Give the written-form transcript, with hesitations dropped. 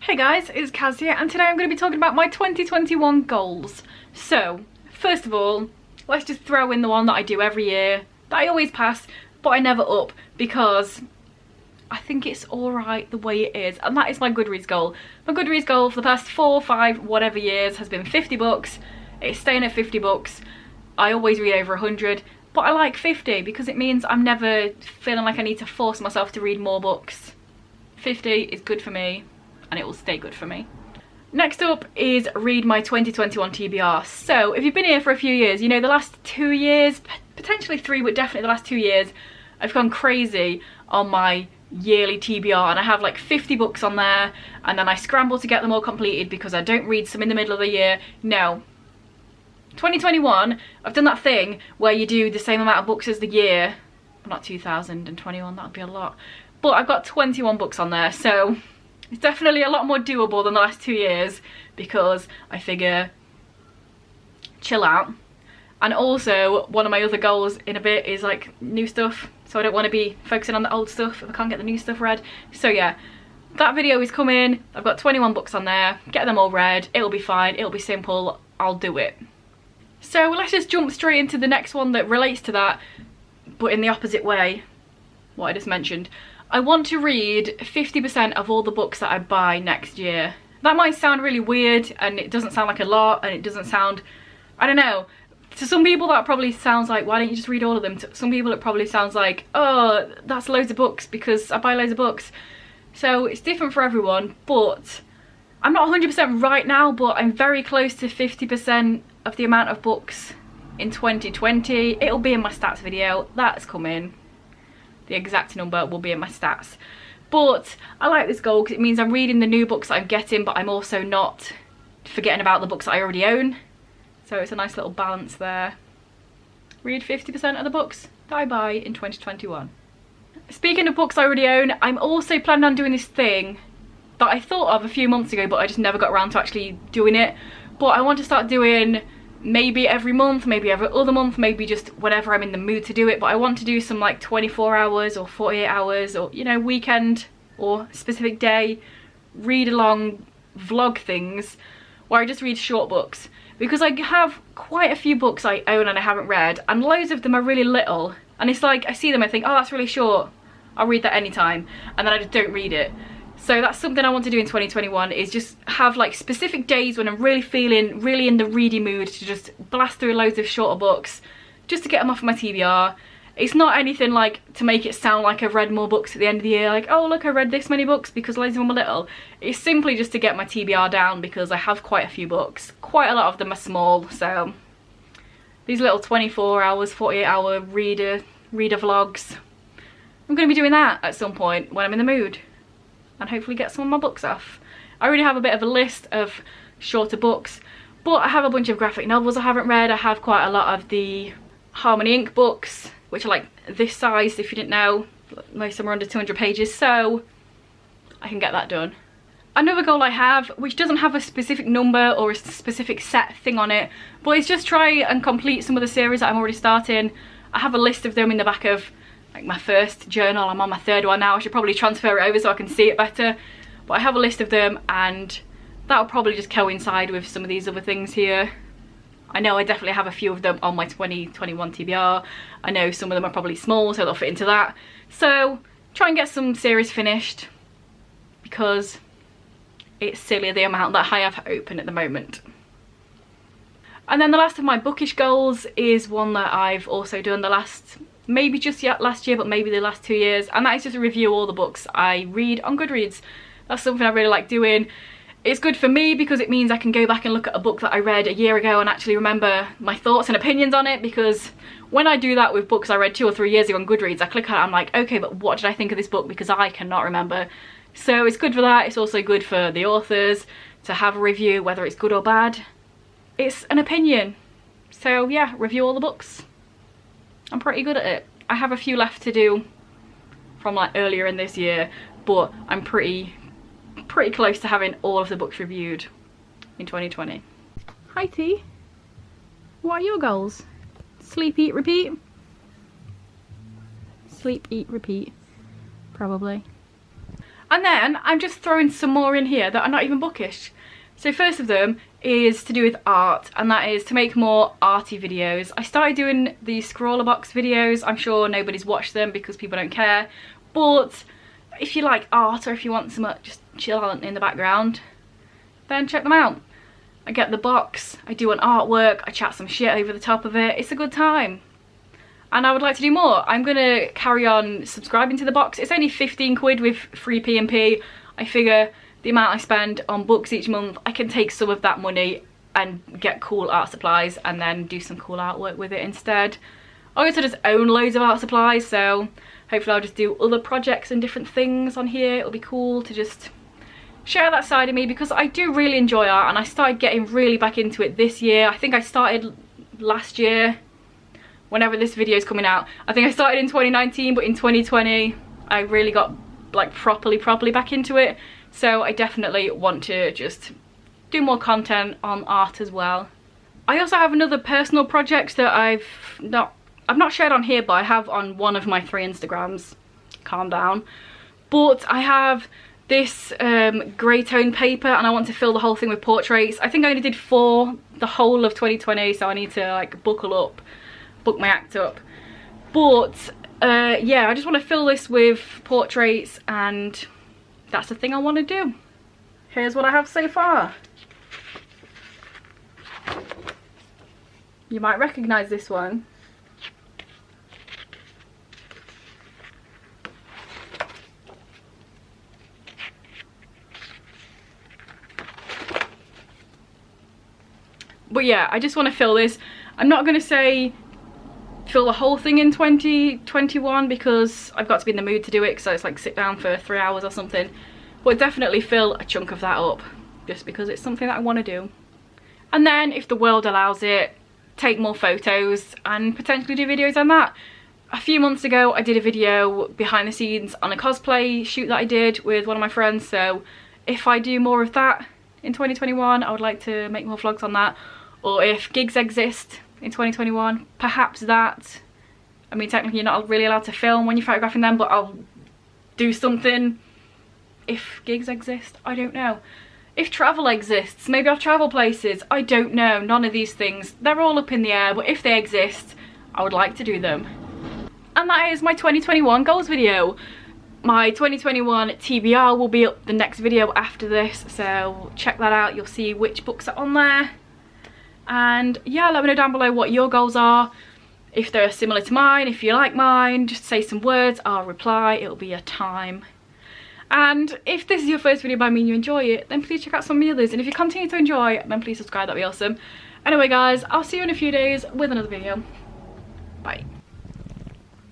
Hey guys, it's Kaz here, and today I'm going to be talking about my 2021 goals. So, first of all, let's just throw in the one that I do every year, that I always pass, but I never up, because I think it's alright the way it is, and that is my Goodreads goal. My Goodreads goal for the past 4, 5, whatever years has been 50 books. It's staying at 50 books. I always read over 100, but I like 50 because it means I'm never feeling like I need to force myself to read more books. 50 is good for me, and it will stay good for me. Next up is read my 2021 TBR. So if you've been here for a few years, you know the last 2 years, potentially 3, but definitely the last 2 years, I've gone crazy on my yearly TBR, and I have like 50 books on there, and then I scramble to get them all completed because I don't read some in the middle of the year. No. 2021, I've done that thing where you do the same amount of books as the year. Well, not 2021, that would be a lot. But I've got 21 books on there, so it's definitely a lot more doable than the last 2 years because I figure chill out. And also one of my other goals in a bit is like new stuff, so I don't want to be focusing on the old stuff if I can't get the new stuff read. So yeah, that video is coming. I've got 21 books on there. Get them all read. It'll be fine. It'll be simple. I'll do it. So let's just jump straight into the next one that relates to that, but in the opposite way, what I just mentioned. I want to read 50% of all the books that I buy next year. That might sound really weird, and it doesn't sound like a lot, and it doesn't sound, I don't know. To some people that probably sounds like, why don't you just read all of them? To some people it probably sounds like, oh, that's loads of books because I buy loads of books. So it's different for everyone, but I'm not 100% right now, but I'm very close to 50% of the amount of books in 2020. It'll be in my stats video. That's coming. The exact number will be in my stats. But I like this goal because it means I'm reading the new books that I'm getting, but I'm also not forgetting about the books that I already own. So it's a nice little balance there. Read 50% of the books that I buy in 2021. Speaking of books I already own, I'm also planning on doing this thing that I thought of a few months ago, but I just never got around to actually doing it. But I want to start doing maybe every month, maybe every other month, maybe just whenever I'm in the mood to do it. But I want to do some like 24 hours or 48 hours or, you know, weekend or specific day read along vlog things where I just read short books. Because I have quite a few books I own and I haven't read, and loads of them are really little. And it's like, I see them, I think, oh, that's really short. I'll read that anytime. And then I just don't read it. So that's something I want to do in 2021, is just have like specific days when I'm really feeling really in the ready mood to just blast through loads of shorter books just to get them off my TBR. It's not anything like to make it sound like I've read more books at the end of the year, like, oh look, I read this many books because loads of them are little. It's simply just to get my TBR down because I have quite a few books. Quite a lot of them are small, so these little 24 hours, 48 hour reader vlogs, I'm going to be doing that at some point when I'm in the mood. And hopefully get some of my books off. I already have a bit of a list of shorter books, but I have a bunch of graphic novels I haven't read. I have quite a lot of the Harmony Ink books, which are like this size, if you didn't know. Most of them are under 200 pages, so I can get that done. Another goal I have, which doesn't have a specific number or a specific set thing on it, but it's just try and complete some of the series that I'm already starting. I have a list of them in the back of like my first journal. I'm on my third one now. I should probably transfer it over so I can see it better, but I have a list of them, and that'll probably just coincide with some of these other things here. I know I definitely have a few of them on my 2021 TBR. I know some of them are probably small, so they'll fit into that. So try and get some series finished because it's silly the amount that I have open at the moment. And then the last of my bookish goals is one that I've also done the last, maybe just yet last year, but maybe the last 2 years, and that is just review all the books I read on Goodreads. That's something I really like doing. It's good for me because it means I can go back and look at a book that I read a year ago and actually remember my thoughts and opinions on it, because when I do that with books I read 2 or 3 years ago on Goodreads, I click on it, I'm like, okay, but what did I think of this book, because I cannot remember. So it's good for that. It's also good for the authors to have a review, whether it's good or bad. It's an opinion. So yeah, review all the books. I'm pretty good at it. I have a few left to do from like earlier in this year, but I'm pretty close to having all of the books reviewed in 2020. Hi T. What are your goals? Sleep, eat, repeat? Sleep, eat, repeat. Probably. And then I'm just throwing some more in here that are not even bookish. So first of them is to do with art, and that is to make more arty videos. I started doing the scroller box videos. I'm sure nobody's watched them because people don't care, but if you like art, or if you want some just chill out in the background, then check them out. I get the box, I do an artwork, I chat some shit over the top of it. It's a good time. And I would like to do more. I'm gonna carry on subscribing to the box. It's only 15 quid with free P&P. I figure the amount I spend on books each month, I can take some of that money and get cool art supplies and then do some cool artwork with it instead. I also just own loads of art supplies, so hopefully I'll just do other projects and different things on here. It'll be cool to just share that side of me, because I do really enjoy art, and I started getting really back into it this year. I think I started last year, whenever this video is coming out. I think I started in 2019, but in 2020 I really got like properly back into it. So I definitely want to just do more content on art as well. I also have another personal project that I've not shared on here, but I have on one of my 3 Instagrams. Calm down. But I have this grey tone paper, and I want to fill the whole thing with portraits. I think I only did 4 the whole of 2020, so I need to like book my act up. But yeah, I just want to fill this with portraits, and that's the thing I want to do. Here's what I have so far. You might recognise this one. But yeah, I just want to fill this. I'm not going to say fill the whole thing in 2021 because I've got to be in the mood to do it, so it's like sit down for 3 hours or something. But definitely fill a chunk of that up, just because it's something that I want to do. And then if the world allows it, take more photos and potentially do videos on that. A few months ago I did a video behind the scenes on a cosplay shoot that I did with one of my friends, so if I do more of that in 2021, I would like to make more vlogs on that. Or if gigs exist in 2021, perhaps that. I mean, technically you're not really allowed to film when you're photographing them, but I'll do something if gigs exist. I don't know. If travel exists, maybe I'll travel places. I don't know. None of these things, they're all up in the air, but if they exist, I would like to do them. And that is my 2021 goals video. My 2021 TBR will be up the next video after this, so check that out. You'll see which books are on there. And yeah, let me know down below what your goals are. If they're similar to mine, if you like mine, just say some words, I'll reply. It'll be a time. And if this is your first video by me and you enjoy it, then please check out some of the others. And if you continue to enjoy, then please subscribe, that'd be awesome. Anyway guys, I'll see you in a few days with another video. Bye.